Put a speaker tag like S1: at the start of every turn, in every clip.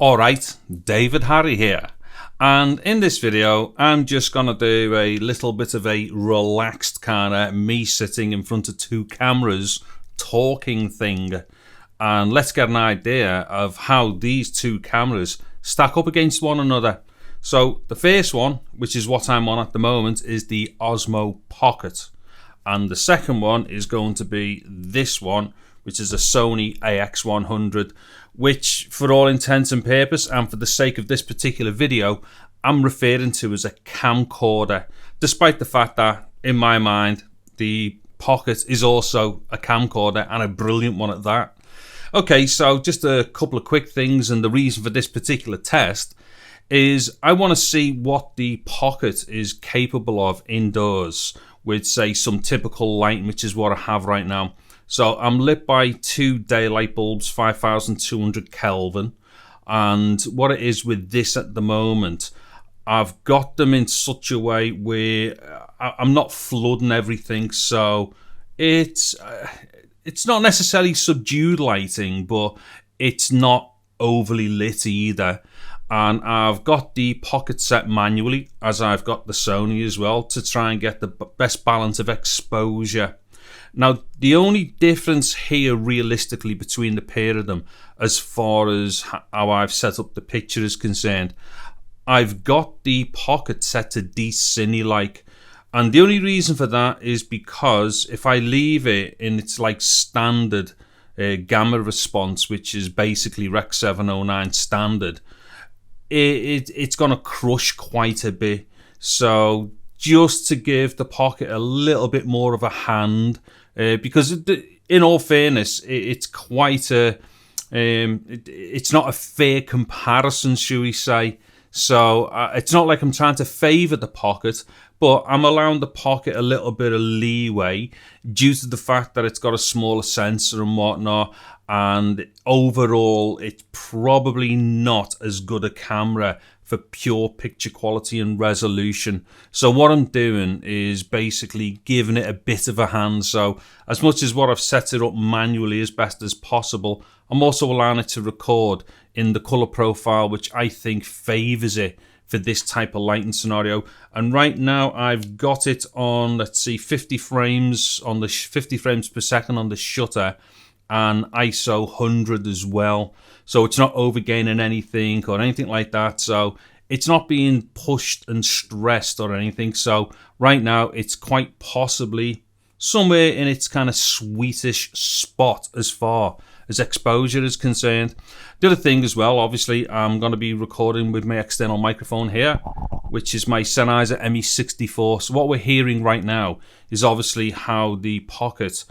S1: Alright, David Harry here, and in this video I'm just going to do a little bit of a relaxed kind of me sitting in front of two cameras talking thing, and let's get an idea of how these two cameras stack up against one another. So the first one, which is what I'm on at the moment, is the Osmo Pocket, and the second one is going to be this one, which is a Sony AX100, which for all intents and purpose and for the sake of this particular video, I'm referring to as a camcorder, despite the fact that in my mind the Pocket is also a camcorder, and a brilliant one at that. Okay, so just a couple of quick things, and the reason for this particular test is I want to see what the Pocket is capable of indoors with, say, some typical lighting, which is what I have right now. So I'm lit by two daylight bulbs, 5200 Kelvin, and what it is with this at the moment, I've got them in such a way where I'm not flooding everything, so it's not necessarily subdued lighting, but it's not overly lit either. And I've got the Pocket set manually, as I've got the Sony as well, to try and get the best balance of exposure. Now, the only difference here realistically between the pair of them, as far as how I've set up the picture is concerned, I've got the Pocket set to de-cine-like, and the only reason for that is because if I leave it in its like standard gamma response, which is basically Rec 709 standard, it's going to crush quite a bit. So just to give the Pocket a little bit more of a hand, because in all fairness, it's quite a it's not a fair comparison, shall we say. So it's not like I'm trying to favour the Pocket, but I'm allowing the Pocket a little bit of leeway due to the fact that it's got a smaller sensor and whatnot, and overall it's probably not as good a camera for pure picture quality and resolution. So what I'm doing is basically giving it a bit of a hand. So as much as what I've set it up manually as best as possible, I'm also allowing it to record in the color profile, which I think favors it for this type of lighting scenario. And right now I've got it on, let's see, 50 frames on the 50 frames per second on the shutter, and ISO 100 as well. So it's not overgaining anything or anything like that. So it's not being pushed and stressed or anything. So right now it's quite possibly somewhere in its kind of sweetish spot as far as exposure is concerned. The other thing as well, obviously, I'm going to be recording with my external microphone here, which is my Sennheiser ME64. So what we're hearing right now is obviously how the Pocket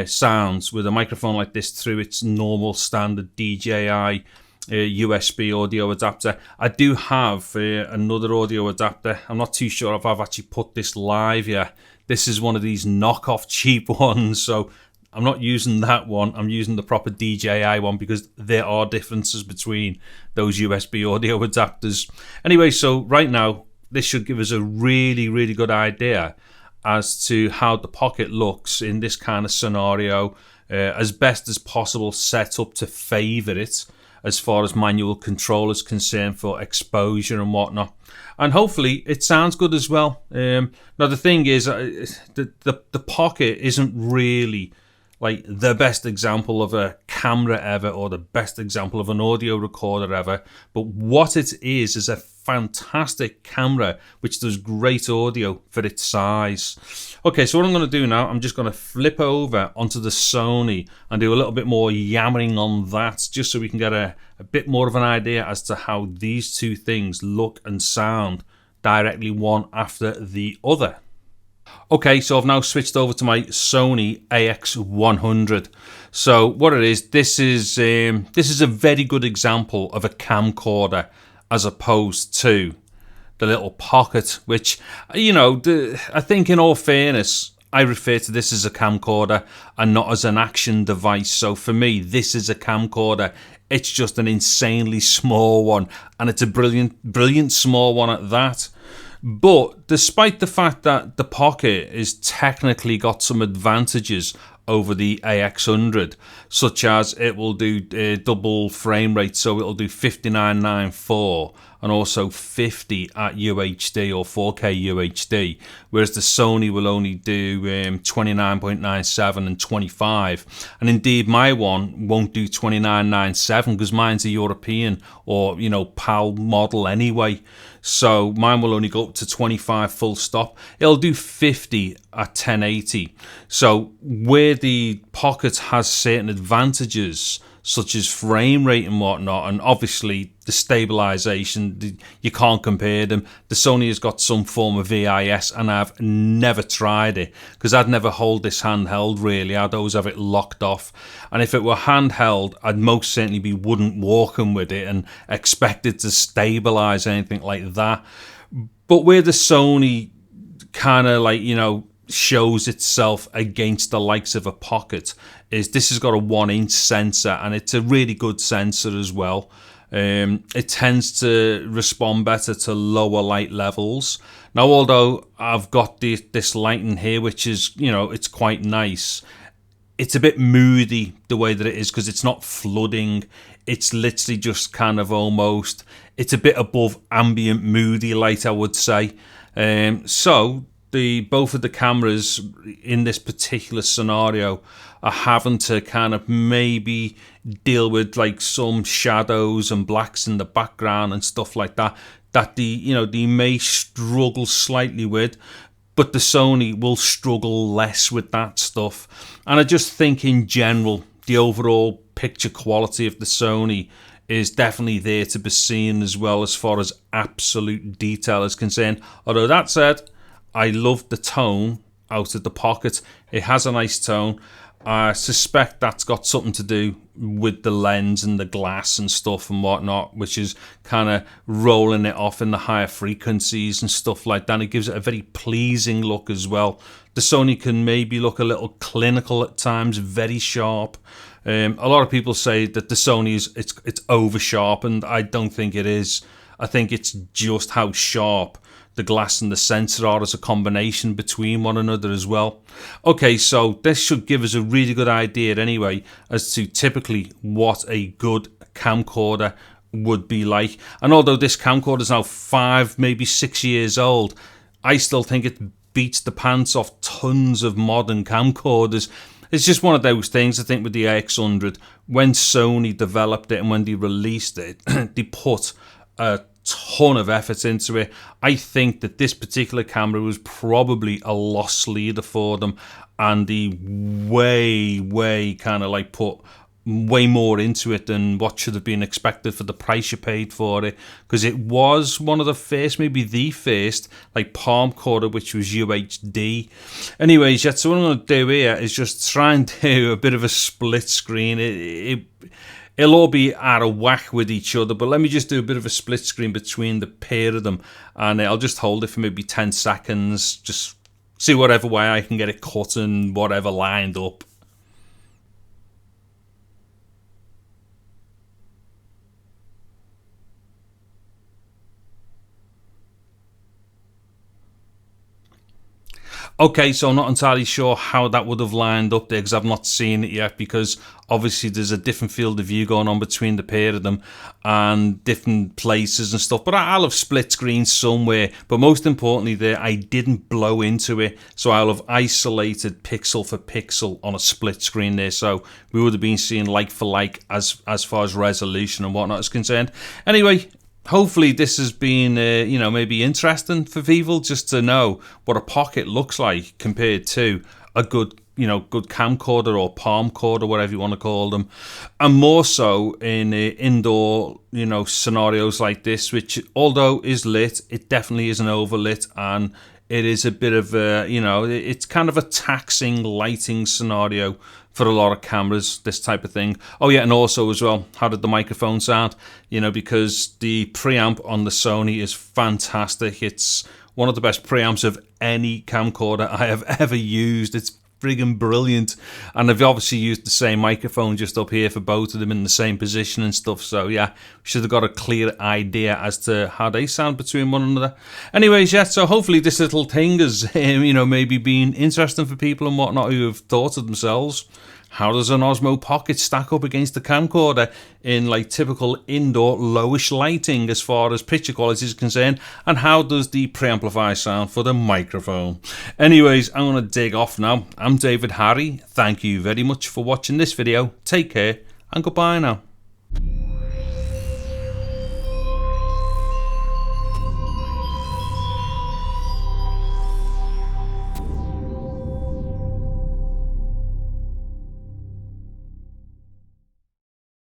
S1: sounds with a microphone like this through its normal standard DJI USB audio adapter. I do have another audio adapter. I'm not too sure if I've actually put this live yet. This is one of these knockoff cheap ones, so I'm not using that one. I'm using the proper DJI one because there are differences between those USB audio adapters. Anyway, so right now this should give us a really good idea as to how the Pocket looks in this kind of scenario, as best as possible set up to favour it as far as manual control is concerned for exposure and whatnot. And hopefully it sounds good as well. Now the thing is, the Pocket isn't really like the best example of a camera ever or the best example of an audio recorder ever, but what it is a fantastic camera which does great audio for its size. Okay, so what I'm going to do now, I'm just going to flip over onto the Sony and do a little bit more yammering on that, just so we can get a bit more of an idea as to how these two things look and sound directly one after the other. Okay, so I've now switched over to my Sony AX100. So what it is, this is a very good example of a camcorder as opposed to the little Pocket, which, you know, I think in all fairness, I refer to this as a camcorder and not as an action device. So for me, this is a camcorder. It's just an insanely small one, and it's a brilliant small one at that. But despite the fact that the Pocket is technically got some advantages over the AX100, such as it will do double frame rate, so it'll do 59.94 and also 50 at UHD or 4K UHD, whereas the Sony will only do 29.97 and 25. And indeed, my one won't do 29.97 because mine's a European or, you know, PAL model anyway. So mine will only go up to 25 full stop. It'll do 50 at 1080. So where the Pocket has certain advantages, such as frame rate and whatnot, and obviously the stabilization, you can't compare them. The Sony has got some form of VIS, and I've never tried it because I'd never hold this handheld really. I'd always have it locked off, and if it were handheld, I'd most certainly be wouldn't walking with it and expect it to stabilize anything like that. But where the Sony kind of, like, you know, shows itself against the likes of a Pocket is this has got a 1-inch sensor, and it's a really good sensor as well. It tends to respond better to lower light levels. Now, although I've got this lighting here, which is, you know, it's quite nice, it's a bit moody the way that it is because it's not flooding. It's literally just kind of almost, it's a bit above ambient moody light, I would say. So both of the cameras in this particular scenario are having to kind of maybe deal with like some shadows and blacks in the background and stuff like that they may struggle slightly with, but the Sony will struggle less with that stuff. And I just think in general the overall picture quality of the Sony is definitely there to be seen as well as far as absolute detail is concerned. Although that said, I love the tone out of the Pocket. It has a nice tone. I suspect that's got something to do with the lens and the glass and stuff and whatnot, which is kind of rolling it off in the higher frequencies and stuff like that. And it gives it a very pleasing look as well. The Sony can maybe look a little clinical at times, very sharp. A lot of people say that the Sony it's over sharp, and I don't think it is. I think it's just how sharp the glass and the sensor are as a combination between one another as well. Okay, so this should give us a really good idea anyway as to typically what a good camcorder would be like. And although this camcorder is now 5, maybe 6 years old, I still think it beats the pants off tons of modern camcorders. It's just one of those things, I think, with the AX100. When Sony developed it and when they released it, they put a ton of effort into it. I think that this particular camera was probably a loss leader for them, and they way kind of like put way more into it than what should have been expected for the price you paid for it, because it was one of the first, maybe the first, like palmcorder which was UHD. Anyways, yeah, so what I'm going to do here is just try and do a bit of a split screen. It'll all be out of whack with each other, but let me just do a bit of a split screen between the pair of them, and I'll just hold it for maybe 10 seconds, just see whatever way I can get it cut and whatever lined up. Okay, so I'm not entirely sure how that would have lined up there because I've not seen it yet, because obviously there's a different field of view going on between the pair of them and different places and stuff. But I'll have split screen somewhere. But most importantly there, I didn't blow into it. So I'll have isolated pixel for pixel on a split screen there. So we would have been seeing like for like as far as resolution and whatnot is concerned. Anyway, hopefully this has been, maybe interesting for people just to know what a Pocket looks like compared to a good camcorder or palmcorder, whatever you want to call them. And more so in indoor, scenarios like this, which although is lit, it definitely isn't overlit, and it is a bit of a, it's kind of a taxing lighting scenario for a lot of cameras, this type of thing. Oh yeah, and also as well, how did the microphone sound? Because the preamp on the Sony is fantastic. It's one of the best preamps of any camcorder I have ever used. It's friggin' brilliant. And I've obviously used the same microphone just up here for both of them in the same position and stuff. So yeah, should have got a clear idea as to how they sound between one another. Anyways, yeah, so hopefully this little thing has, you know, maybe been interesting for people and whatnot who have thought of themselves, how does an Osmo Pocket stack up against the camcorder in like typical indoor lowish lighting as far as picture quality is concerned, and how does the preamplifier sound for the microphone? Anyways, I'm going to dig off now. I'm David Harry. Thank you very much for watching this video. Take care and goodbye now.